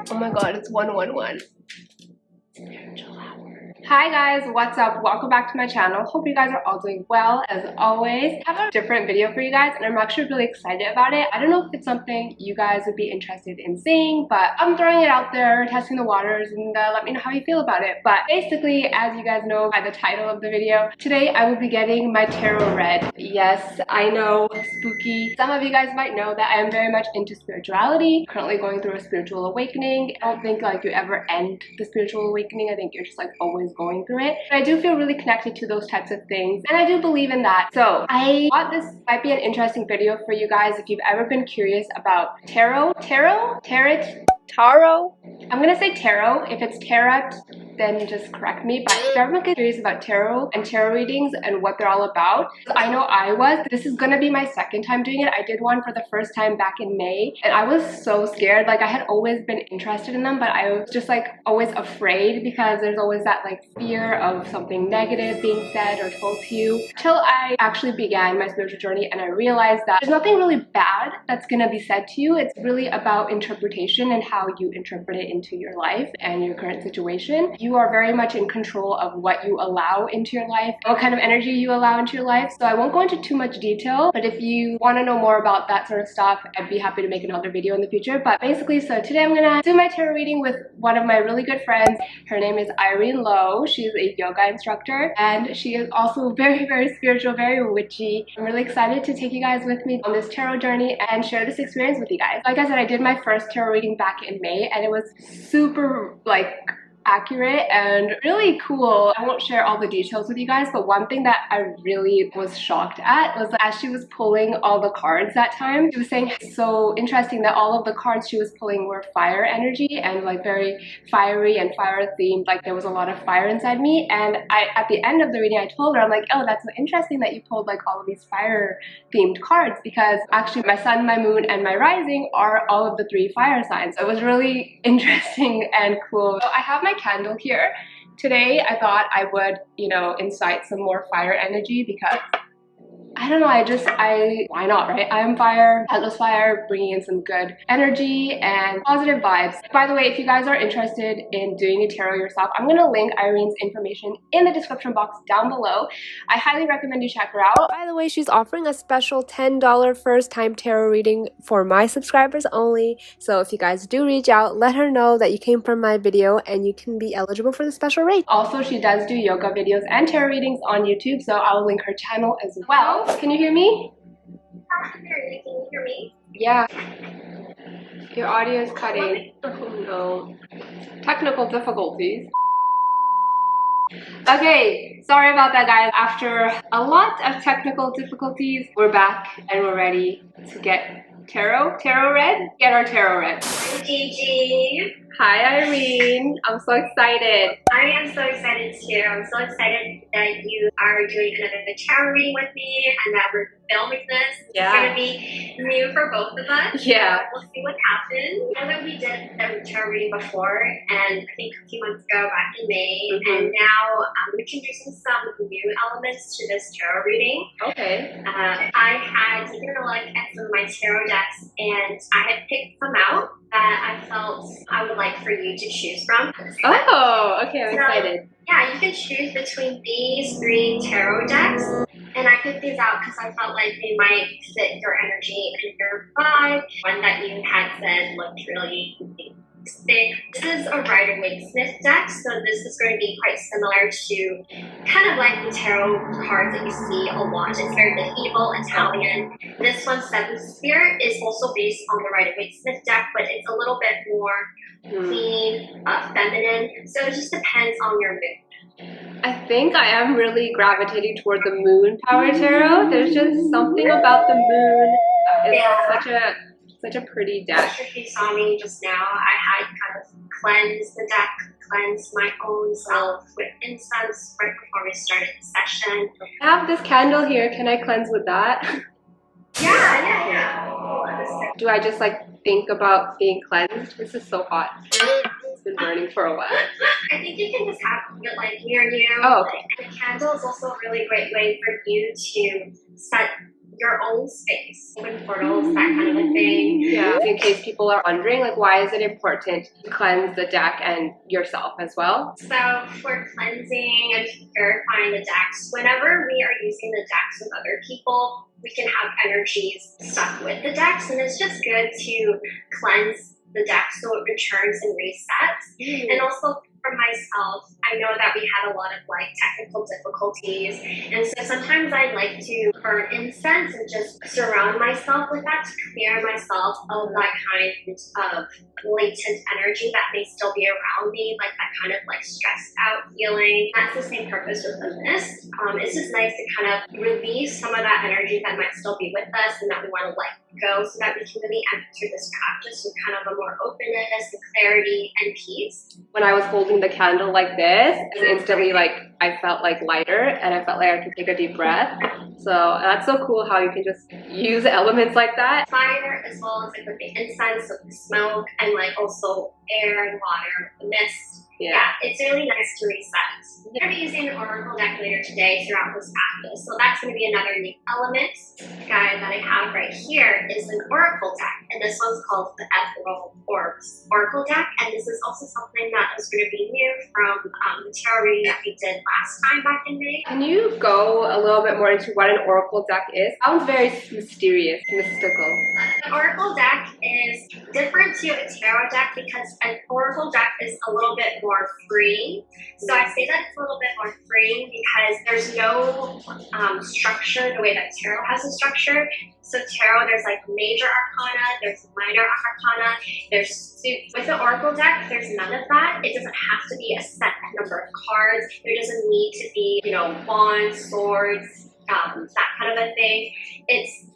Oh my god, it's 111. Hi guys, what's up? Welcome back to my channel. Hope you guys are all doing well. As always, I have a different video for you guys and I'm actually really excited about it. I don't know if it's something you guys would be interested in seeing, but I'm throwing it out there, testing the waters, and let me know how you feel about it. But basically, as you guys know by the title of the video, today I will be getting my tarot read. Yes, I know, spooky. Some of you guys might know that I am very much into spirituality, currently going through a spiritual awakening. I don't think like you ever end the spiritual awakening. I think you're just like always going through it. But I do feel really connected to those types of things and I do believe in that. So I thought this might be an interesting video for you guys if you've ever been curious about tarot. I'm gonna say tarot. If it's tarot, then just correct me. But if you're ever curious about tarot and tarot readings and what they're all about, I know I was. This is gonna be my second time doing it. I did one for the first time back in May and I was so scared. Like I had always been interested in them, but I was just like always afraid because there's always that like fear of something negative being said or told to you. Till I actually began my spiritual journey and I realized that there's nothing really bad that's gonna be said to you. It's really about interpretation and how you interpret it into your life and your current situation. You are very much in control of what you allow into your life, what kind of energy you allow into your life. So I won't go into too much detail, but if you want to know more about that sort of stuff, I'd be happy to make another video in the future. But basically, so today I'm gonna do my tarot reading with one of my really good friends. Her name is Irene Lowe. She's a yoga instructor and she is also very, very spiritual, very witchy. I'm really excited to take you guys with me on this tarot journey and share this experience with you guys. Like I said, I did my first tarot reading back in May and it was super like accurate and really cool. I won't share all the details with you guys, but one thing that I really was shocked at was that as she was pulling all the cards that time, she was saying so interesting that all of the cards she was pulling were fire energy and like very fiery and fire themed, like there was a lot of fire inside me. And at the end of the reading I told her, I'm like, oh, that's so interesting that you pulled like all of these fire themed cards, because actually my sun, my moon, and my rising are all of the 3 fire signs. So it was really interesting and cool. So I have my candle here. Today I thought I would, you know, incite some more fire energy because I don't know, why not, right? I am fire, candle's fire, bringing in some good energy and positive vibes. By the way, if you guys are interested in doing a tarot yourself, I'm gonna link Irene's information in the description box down below. I highly recommend you check her out. By the way, she's offering a special $10 first time tarot reading for my subscribers only. So if you guys do reach out, let her know that you came from my video and you can be eligible for the special rate. Also, she does do yoga videos and tarot readings on YouTube, so I'll link her channel as well. Can you hear me? Can you hear me? Yeah. Your audio is cutting. Oh no. Technical difficulties. Okay, sorry about that guys. After a lot of technical difficulties, we're back and we're ready to get tarot read? Get our tarot read. Hi Gigi. Hi Irene. I'm so excited. I am so excited too. I'm so excited that you are doing another tarot reading with me and that we're filming this. Yeah. It's going to be new for both of us. Yeah. We'll see what happens. I know that we did the tarot reading before, and I think a few months ago back in May, and now I'm introducing some new elements to this tarot reading. Okay. I had taken a look at some of my tarot decks and I had picked some out that I felt I would like for you to choose from. Oh, okay, I'm excited. Yeah, you can choose between these 3 tarot decks, and I picked these out because I felt like they might fit your energy and your vibe. One that you had said looked really thick. This is a Rider-Waite-Smith deck, so this is going to be quite similar to kind of like the tarot cards that you see a lot. It's very medieval, Italian. This one, Seventh Spirit, is also based on the Rider-Waite-Smith deck, but it's a little bit more clean, feminine. So it just depends on your mood. I think I am really gravitating toward the moon power tarot. There's just something about the moon. It's such a pretty deck. If you saw me just now, I had kind of cleansed the deck, cleansed my own self with incense right before we started the session. I have this candle here. Can I cleanse with that? Yeah. Do I just like think about being cleansed? This is so hot. It's been burning for a while. I think you can just have it like near you. Oh, okay. And the candle is also a really great way for you to set your own space. Open portals, that kind of a thing. Yeah. In case people are wondering, like, why is it important to cleanse the deck and yourself as well? So for cleansing and purifying the decks, whenever we are using the decks with other people, we can have energies stuck with the decks, and it's just good to cleanse the deck so it returns and resets. And also for myself, I know that we had a lot of like technical difficulties, and so sometimes I like to burn incense and just surround myself with that to clear myself of that kind of latent energy that may still be around me, like that kind of like stressed out feeling. That's the same purpose with the mist. It's just nice to kind of release some of that energy that might still be with us and that we want to let go, so that we can really enter this practice with kind of a more openness and clarity and peace. When I was holding the candle like this, instantly like I felt like lighter, and I felt like I could take a deep breath. So that's so cool how you can just use elements like that. Fire, as well as like with the incense, with the smoke, and like also air and water, the mist. Yeah, it's really nice to reset. We're going to be using an oracle deck later today throughout this practice, so that's going to be another new element. The guy that I have right here is an oracle deck, and this one's called the Ethereal Orbs Oracle deck, and this is also something that is going to be new from the tarot reading that we did last time back in May. Can you go a little bit more into what an oracle deck is? Sounds very mysterious, mystical. The oracle deck is different to a tarot deck because an oracle deck is a little bit more free. So I say that it's a little bit more free because there's no structure the way that tarot has a structure. So tarot, there's like major arcana, there's minor arcana, with the oracle deck, there's none of that. It doesn't have to be a set number of cards. There doesn't need to be, wands, swords, that kind of a thing. It's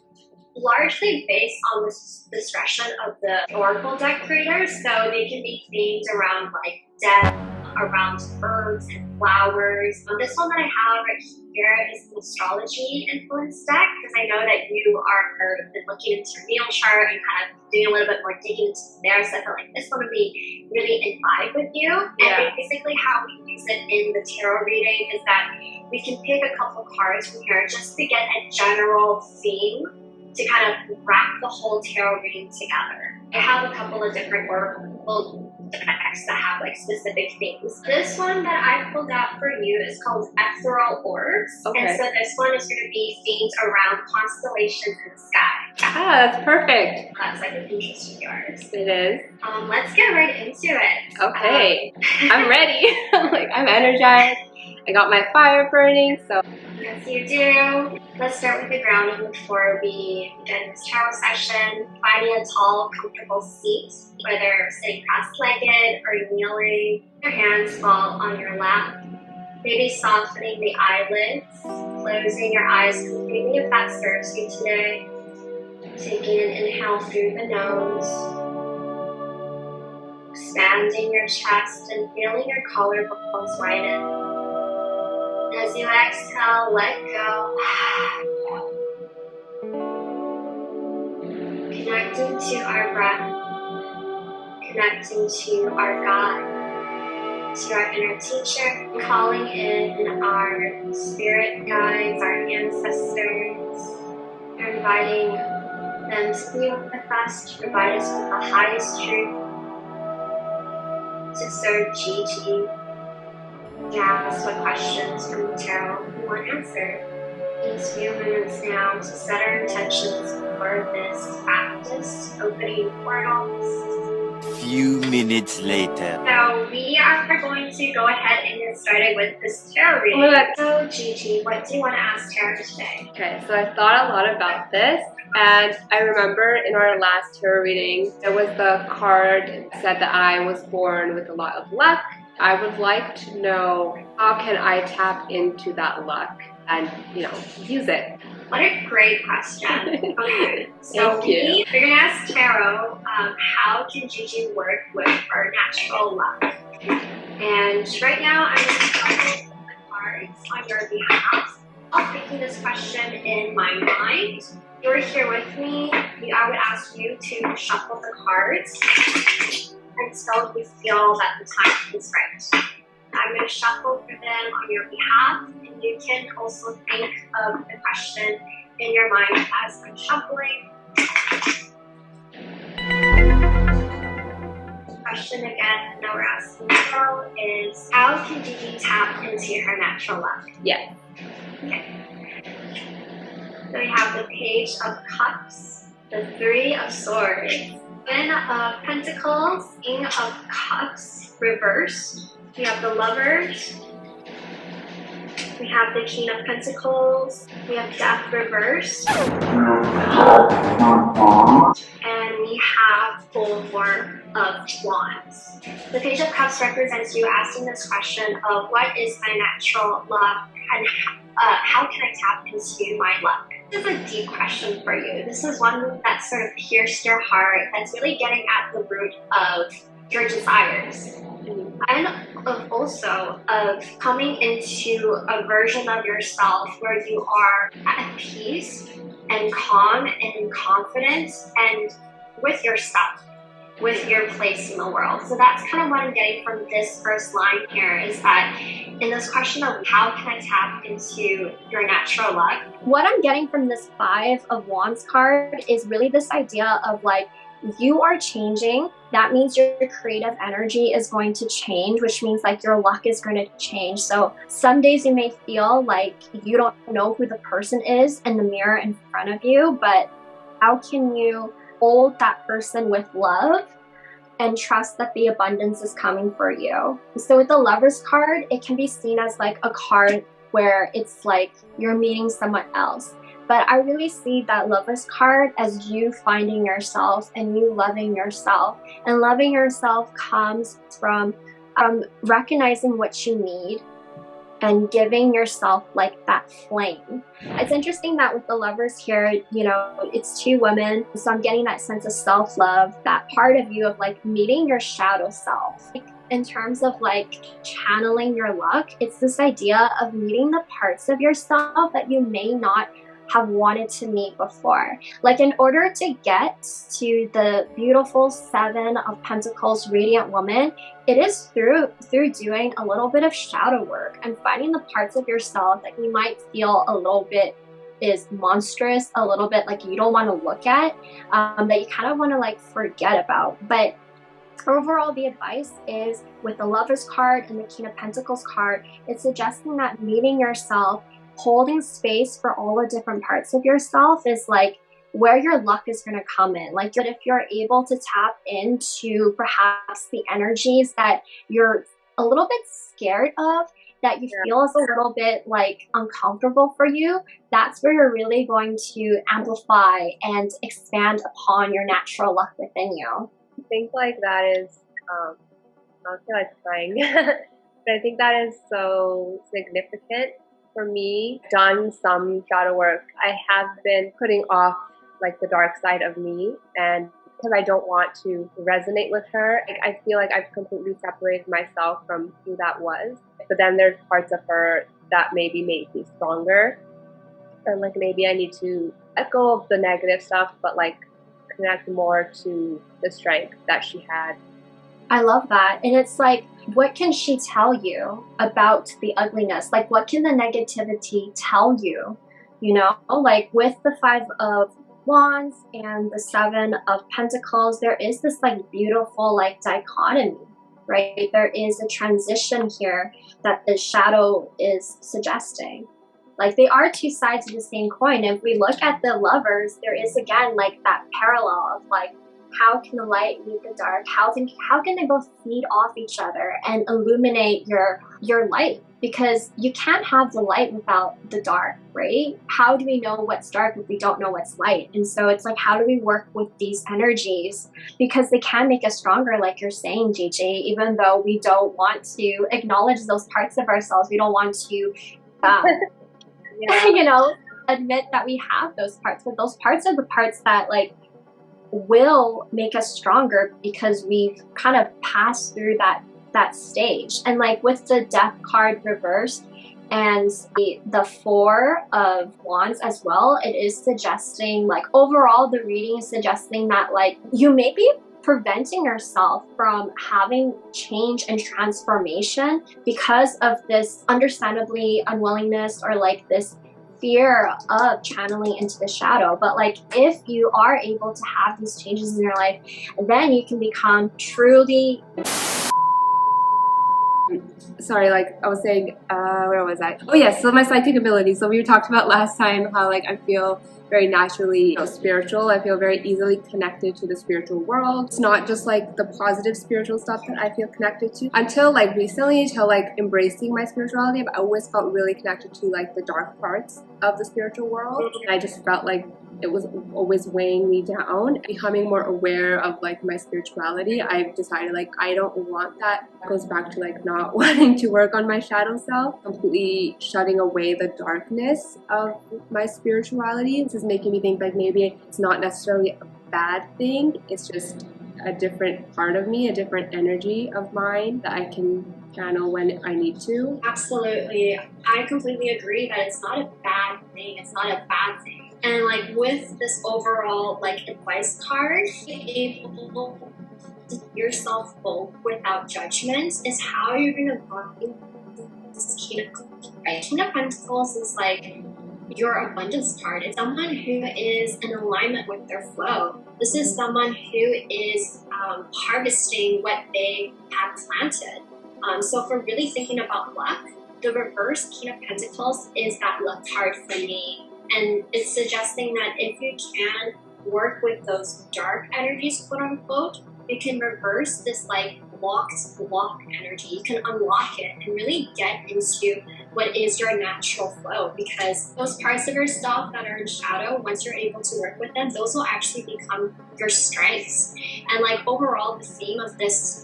largely based on the discretion of the oracle deck creators, so they can be themed around like death, around herbs and flowers. This one that I have right here is an astrology influenced deck, because I know that you are been looking into your natal chart and kind of doing a little bit more digging into there, so I felt like this one would be really in vibe with you. And basically how we use it in the tarot reading is that we can pick a couple cards from here just to get a general theme to kind of wrap the whole tarot reading together. I have a couple of different oracle decks that have like specific themes. This one that I pulled out for you is called Ethereal Orbs. Okay. And so this one is going to be themed around constellations in the sky. Ah, that's perfect. That's like an interest of yours. It is. Let's get right into it. Okay. I'm ready. I'm energized. I got my fire burning, so. Yes, you do. Let's start with the grounding before we begin this tarot session. Finding a tall, comfortable seat, whether sitting cross-legged or kneeling. Your hands fall on your lap. Maybe softening the eyelids, closing your eyes completely if that serves you today. Taking an inhale through the nose. Expanding your chest and feeling your collarbones widen. As you exhale, let go. Connecting to our breath, connecting to our God, to our inner teacher, calling in our spirit guides, our ancestors, and inviting them to be with us, to provide us with the highest truth, to serve Gigi. Ask what questions from the tarot you want answered. These few minutes now to set our intentions for this practice, opening portals. Few minutes later. So we are going to go ahead and get started with this tarot reading. So Gigi, what do you want to ask tarot today? Okay, so I thought a lot about this, and I remember in our last tarot reading, there was the card that said that I was born with a lot of luck. I would like to know, how can I tap into that luck and, use it? What a great question. Okay, so Thank you. we're going to ask tarot, how can Gigi work with her natural luck? And right now, I'm going to shuffle the cards on your behalf. I'm thinking this question in my mind. If you're here with me, I would ask you to shuffle the cards until you feel that the time is right. I'm going to shuffle for them on your behalf, and you can also think of the question in your mind as I'm shuffling. Question again that we're asking now is, how can Gigi tap into her natural luck? Yes. Okay. So we have the Page of Cups, the Three of Swords, Queen of Pentacles, King of Cups, reversed. We have the Lovers. We have the King of Pentacles. We have Death reversed. And we have Four of Wands. The Page of Cups represents you asking this question of what is my natural luck and how can I tap into my luck? This is a deep question for you. This is one that sort of pierced your heart, that's really getting at the root of your desires. And also of coming into a version of yourself where you are at peace and calm and confident and with yourself, with your place in the world. So that's kind of what I'm getting from this first line here, is that in this question of how can I tap into your natural luck? What I'm getting from this Five of Wands card is really this idea of like, you are changing. That means your creative energy is going to change, which means like your luck is going to change. So some days you may feel like you don't know who the person is in the mirror in front of you, but how can you hold that person with love and trust that the abundance is coming for you? So with the Lovers card, it can be seen as like a card where it's like you're meeting someone else. But I really see that Lovers card as you finding yourself and you loving yourself. And loving yourself comes from recognizing what you need and giving yourself like that flame. It's interesting that with the Lovers here, you know, it's two women. So I'm getting that sense of self-love, that part of you of like meeting your shadow self. In terms of like channeling your luck, it's this idea of meeting the parts of yourself that you may not have wanted to meet before. Like in order to get to the beautiful Seven of Pentacles radiant woman, it is through doing a little bit of shadow work and finding the parts of yourself that you might feel a little bit is monstrous, a little bit like you don't want to look at, that you kind of want to like forget about. But overall, the advice is with the Lovers card and the King of Pentacles card, it's suggesting that meeting yourself, holding space for all the different parts of yourself is like where your luck is going to come in. Like if you're able to tap into perhaps the energies that you're a little bit scared of, that you feel is a little bit like uncomfortable for you, that's where you're really going to amplify and expand upon your natural luck within you. I think like that is, I feel like crying, but I think that is so significant. For me, done some shadow work. I have been putting off like the dark side of me, and because I don't want to resonate with her, like, I feel like I've completely separated myself from who that was. But then there's parts of her that maybe make me stronger, and like maybe I need to let go of the negative stuff, but like connect more to the strength that she had. I love that. And it's like, what can she tell you about the ugliness? Like, what can the negativity tell you? You know, like with the Five of Wands and the Seven of Pentacles, there is this like beautiful like dichotomy, right? There is a transition here that the shadow is suggesting. Like they are two sides of the same coin. If we look at the Lovers, there is again like that parallel of like, how can the light meet the dark? How can they both feed off each other and illuminate your light? Because you can't have the light without the dark, right? How do we know what's dark if we don't know what's light? And so it's like, how do we work with these energies? Because they can make us stronger, like you're saying, Gigi, even though we don't want to acknowledge those parts of ourselves. We don't want to, you know, admit that we have those parts. But those parts are the parts that like will make us stronger because we've kind of passed through that stage. And like with the Death card reversed and the Four of Wands as well, it is suggesting like overall the reading is suggesting that like you may be preventing yourself from having change and transformation because of this understandably unwillingness or like this fear of channeling into the shadow. But like, if you are able to have these changes in your life, then you can become truly. Sorry, like I was saying, where was I? Oh yes, so my psychic ability. So we talked about last time how like I feel very naturally spiritual. I feel very easily connected to the spiritual world. It's not just like the positive spiritual stuff that I feel connected to. Until like recently, until like embracing my spirituality, I always felt really connected to like the dark parts of the spiritual world. And I just felt like it was always weighing me down. Becoming more aware of like my spirituality, I've decided like I don't want that. It goes back to like not wanting to work on my shadow self, completely shutting away the darkness of my spirituality. This is making me think like maybe it's not necessarily a bad thing, it's just a different part of me, a different energy of mine that I can channel when I need to. Absolutely. I completely agree that it's not a bad thing. It's not a bad thing. And like with this overall like advice card, being able to see yourself both without judgment is how you're gonna find this King of Pentacles. Right? King of Pentacles is like your abundance card. It's someone who is in alignment with their flow. This is someone who is harvesting what they have planted. So if we're really thinking about luck, the reverse King of Pentacles is that luck card for me. And it's suggesting that if you can work with those dark energies, quote unquote, you can reverse this like block energy. You can unlock it and really get into what is your natural flow, because those parts of yourself that are in shadow, once you're able to work with them, those will actually become your strengths. And like overall, the theme of this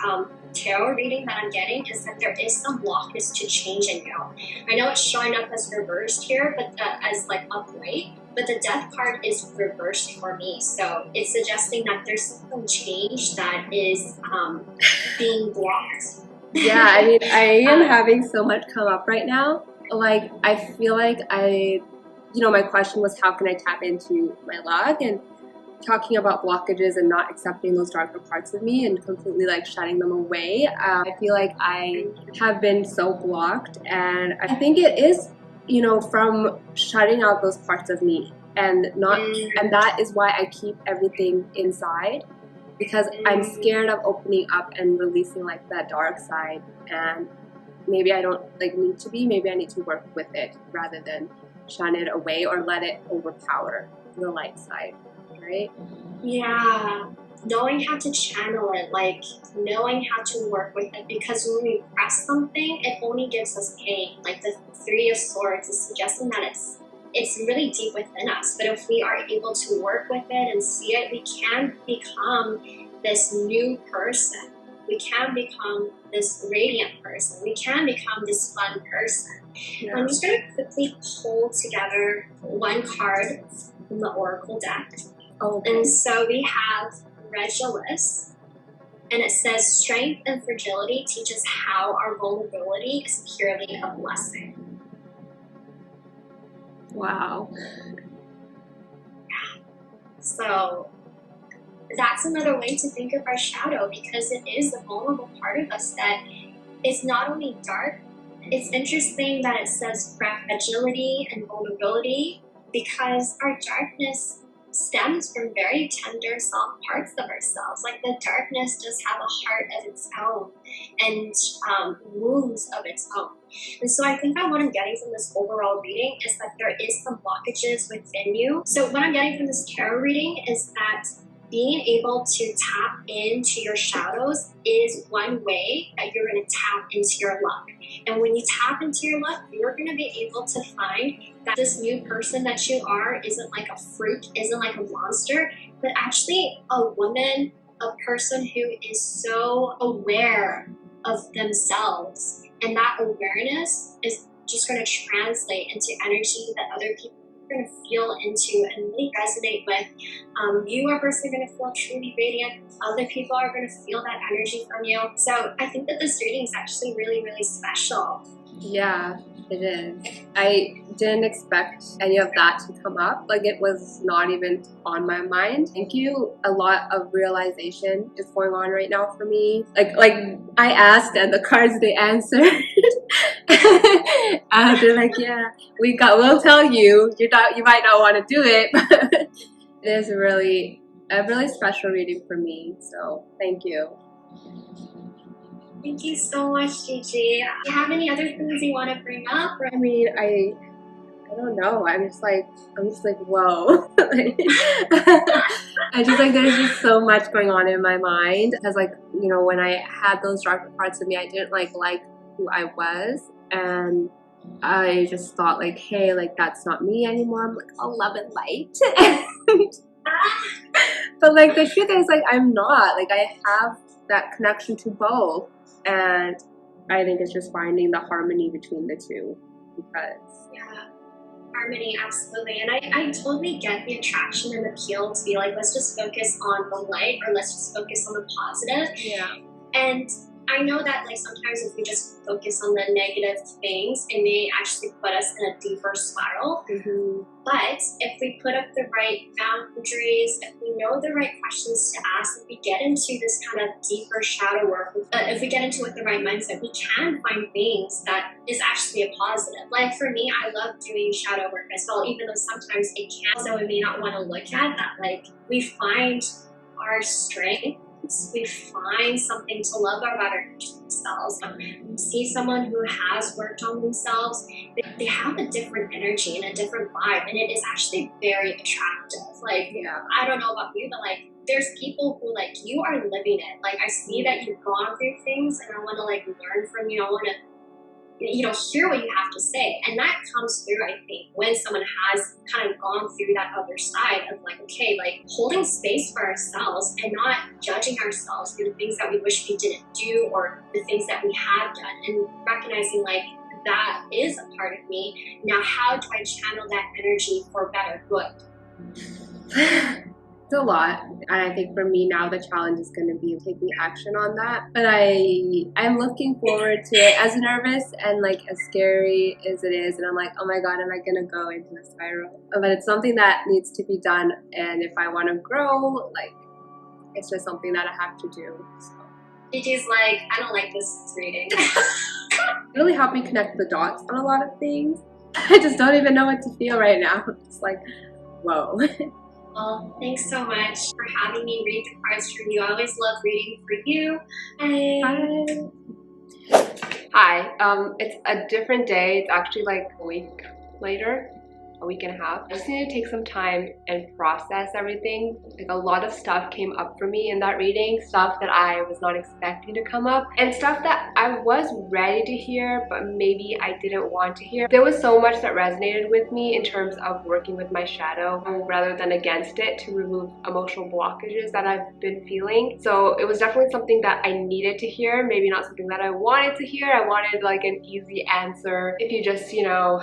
tarot reading that I'm getting is that there is some blockage to change in you. I know it's showing up as reversed here, but as like upright, but the death card is reversed for me. So it's suggesting that there's some change that is being blocked. Yeah, I mean, I am having so much come up right now. Like, I feel like my question was how can I tap into my luck, and talking about blockages and not accepting those darker parts of me and completely like shutting them away. I feel like I have been so blocked, and I think it is, from shutting out those parts of me and that is why I keep everything inside, because I'm scared of opening up and releasing like that dark side, and maybe I don't like need to be, maybe I need to work with it rather than shun it away or let it overpower the light side. Right? Yeah, knowing how to channel it, like knowing how to work with it, because when we press something, it only gives us pain. Like the Three of Swords is suggesting that it's really deep within us, but if we are able to work with it and see it, we can become this new person. We can become this radiant person. We can become this fun person. Yeah. I'm just going to quickly pull together one card from the Oracle deck. Okay. And so we have Regulus, and it says, strength and fragility teaches how our vulnerability is purely a blessing. Wow. So that's another way to think of our shadow, because it is the vulnerable part of us that is not only dark. It's interesting that it says fragility and vulnerability, because our darkness stems from very tender, soft parts of ourselves. Like the darkness does have a heart of its own and wounds of its own. And so I think that what I'm getting from this overall reading is that there is some blockages within you. So what I'm getting from this tarot reading is that being able to tap into your shadows is one way that you're going to tap into your luck. And when you tap into your luck, you're going to be able to find that this new person that you are isn't like a freak, isn't like a monster, but actually a woman, a person who is so aware of themselves. And that awareness is just going to translate into energy that other people are going to feel into and really resonate with. You are personally going to feel truly radiant. Other people are going to feel that energy from you. So I think that this reading is actually really, really special. Yeah, it is. I didn't expect any of that to come up. Like, it was not even on my mind. Thank you. A lot of realization is going on right now for me. Like I asked and the cards, they answered. And they're like, yeah, we'll tell you. You might not want to do it, but it is really a really special reading for me. So thank you. Thank you so much, Gigi. Do you have any other things you want to bring up? I mean, I don't know. I'm just like, whoa. I just like, there's just so much going on in my mind. Because like, you know, when I had those darker parts of me, I didn't like who I was. And I just thought like, hey, like that's not me anymore. I'm like all love and light. But like the truth is like, I'm not. Like I have that connection to both. And I think it's just finding the harmony between the two. Because yeah, harmony, absolutely. And I totally get the attraction and appeal to be like, let's just focus on the light, or let's just focus on the positive. yeah. And I know that like sometimes if we just focus on the negative things, it may actually put us in a deeper spiral. But if we put up the right boundaries, if we know the right questions to ask, if we get into this kind of deeper shadow work, if we get into it with the right mindset, we can find things that is actually a positive. Like for me, I love doing shadow work as well, even though sometimes it can, so we may not want to look at that. Like we find our strength, we find something to love about ourselves. See someone who has worked on themselves, they have a different energy and a different vibe, and it is actually very attractive. Like, Yeah. I don't know about you, but like there's people who like, you are living it. Like I see that you've gone through things, and I want to like learn from you. I want to, you know, hear what you have to say. And that comes through, I think, when someone has kind of gone through that other side of like, okay, like holding space for ourselves and not judging ourselves for the things that we wish we didn't do or the things that we have done, and recognizing like that is a part of me. Now, how do I channel that energy for better good? It's a lot, and I think for me now the challenge is going to be taking action on that. But I'm looking forward to it. As nervous and like as scary as it is, and I'm like, oh my god, am I going to go into a spiral? But it's something that needs to be done, and if I want to grow, like it's just something that I have to do. So. Gigi's like, I don't like this reading. It really helped me connect the dots on a lot of things. I just don't even know what to feel right now. It's like, whoa. Well, thanks so much for having me read the cards for you. I always love reading for you. Hi. It's a different day. It's actually like a week later. A week and a half. I just need to take some time and process everything. Like a lot of stuff came up for me in that reading, stuff that I was not expecting to come up, and stuff that I was ready to hear, but maybe I didn't want to hear. There was so much that resonated with me in terms of working with my shadow rather than against it to remove emotional blockages that I've been feeling. So it was definitely something that I needed to hear, maybe not something that I wanted to hear. I wanted like an easy answer. If you just, you know,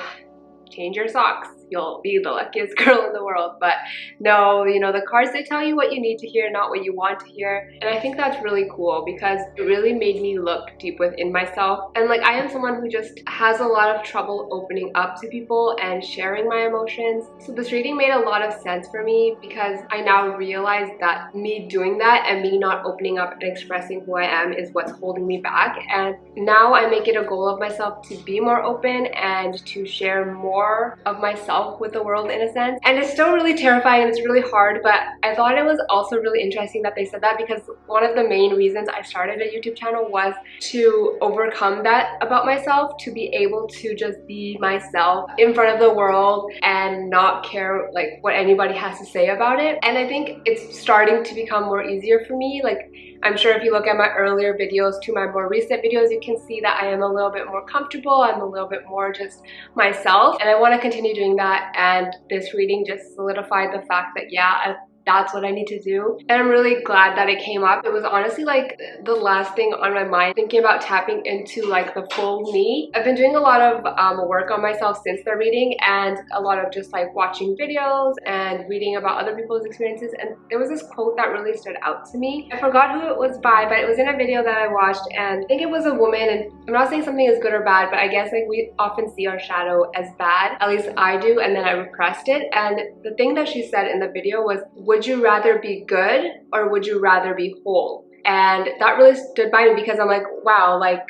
change your socks, you'll be the luckiest girl in the world. But no, you know, the cards, they tell you what you need to hear, not what you want to hear. And I think that's really cool because it really made me look deep within myself. And like, I am someone who just has a lot of trouble opening up to people and sharing my emotions. So this reading made a lot of sense for me because I now realize that me doing that and me not opening up and expressing who I am is what's holding me back. And now I make it a goal of myself to be more open and to share more of myself with the world in a sense. And it's still really terrifying and it's really hard, but I thought it was also really interesting that they said that because one of the main reasons I started a YouTube channel was to overcome that about myself, to be able to just be myself in front of the world and not care like what anybody has to say about it. And I think it's starting to become more easier for me. Like, I'm sure if you look at my earlier videos to my more recent videos, you can see that I am a little bit more comfortable. I'm a little bit more just myself, and I want to continue doing that. And this reading just solidified the fact that, yeah, that's what I need to do. And I'm really glad that it came up. It was honestly like the last thing on my mind, thinking about tapping into like the full me. I've been doing a lot of work on myself since the reading, and a lot of just like watching videos and reading about other people's experiences. And there was this quote that really stood out to me. I forgot who it was by, but it was in a video that I watched, and I think it was a woman. And I'm not saying something is good or bad, but I guess like we often see our shadow as bad. At least I do, and then I repressed it. And the thing that she said in the video was, would you rather be good or would you rather be whole? And that really stood by me because I'm like, wow, like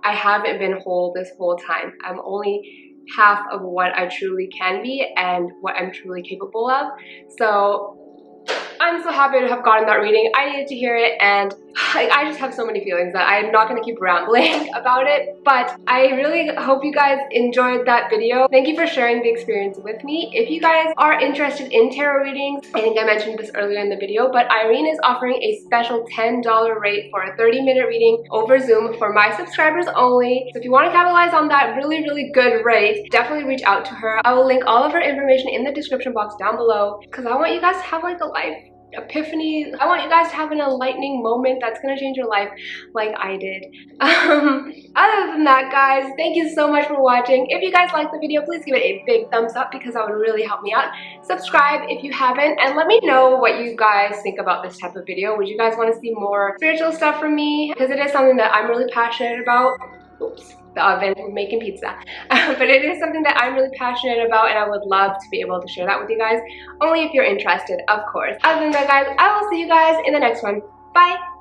I haven't been whole this whole time. I'm only half of what I truly can be and what I'm truly capable of. So I'm so happy to have gotten that reading. I needed to hear it, and I just have so many feelings that I'm not going to keep rambling about it, but I really hope you guys enjoyed that video. Thank you for sharing the experience with me. If you guys are interested in tarot readings, I think I mentioned this earlier in the video, but Irene is offering a special $10 rate for a 30-minute reading over Zoom for my subscribers only. So if you want to capitalize on that really good rate, definitely reach out to her. I will link all of her information in the description box down below, because I want you guys to have like a life epiphany. I want you guys to have an enlightening moment that's gonna change your life like I did. Other than that, guys, thank you so much for watching. If you guys liked the video, please give it a big thumbs up because that would really help me out. Subscribe if you haven't, and let me know what you guys think about this type of video. Would you guys want to see more spiritual stuff from me? Because it is something that I'm really passionate about. Oops, the oven, we're making pizza. But it is something that I'm really passionate about, and I would love to be able to share that with you guys, only if you're interested, of course. Other than that, guys, I will see you guys in the next one. Bye!